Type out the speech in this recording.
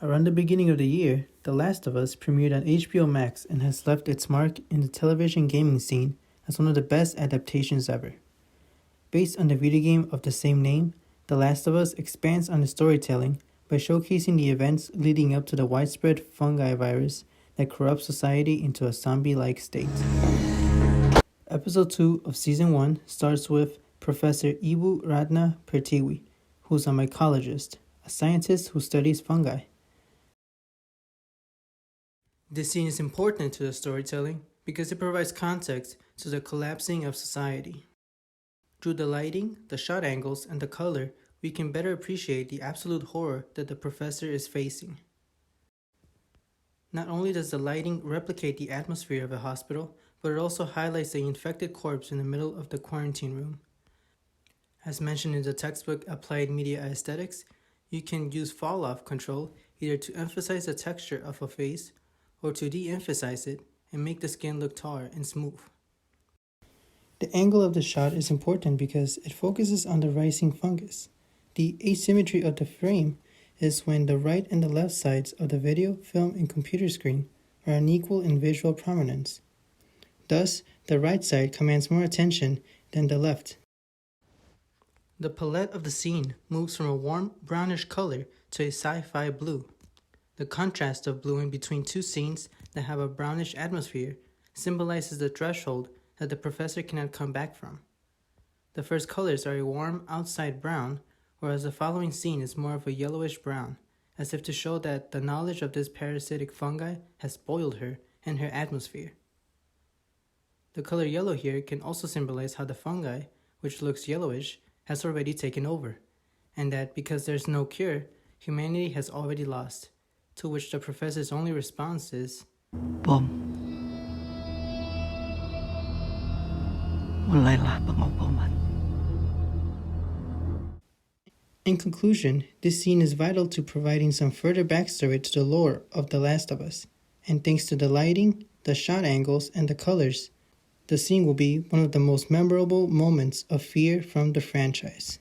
Around the beginning of the year, The Last of Us premiered on HBO Max and has left its mark in the television gaming scene as one of the best adaptations ever. Based on the video game of the same name, The Last of Us expands on the storytelling by showcasing the events leading up to the widespread fungi virus that corrupts society into a zombie-like state. Episode 2 of Season 1 starts with Professor Ibu Ratna Pertiwi, who's a mycologist, a scientist who studies fungi. This scene is important to the storytelling because it provides context to the collapsing of society. Through the lighting, the shot angles, and the color, we can better appreciate the absolute horror that the professor is facing. Not only does the lighting replicate the atmosphere of a hospital, but it also highlights the infected corpse in the middle of the quarantine room. As mentioned in the textbook Applied Media Aesthetics, you can use fall-off control either to emphasize the texture of a face or to de-emphasize it and make the skin look taut and smooth. The angle of the shot is important because it focuses on the rising fungus. The asymmetry of the frame is when the right and the left sides of the video, film, and computer screen are unequal in visual prominence. Thus, the right side commands more attention than the left. The palette of the scene moves from a warm brownish color to a sci-fi blue. The contrast of blue in between two scenes that have a brownish atmosphere symbolizes the threshold that the professor cannot come back from. The first colors are a warm outside brown, whereas the following scene is more of a yellowish brown, as if to show that the knowledge of this parasitic fungi has spoiled her and her atmosphere. The color yellow here can also symbolize how the fungi, which looks yellowish, has already taken over, and that because there's no cure, humanity has already lost, to which the professor's only response is, "Bom. Walay lahat ng upaman." In conclusion, this scene is vital to providing some further backstory to the lore of The Last of Us, and thanks to the lighting, the shot angles, and the colors, the scene will be one of the most memorable moments of fear from the franchise.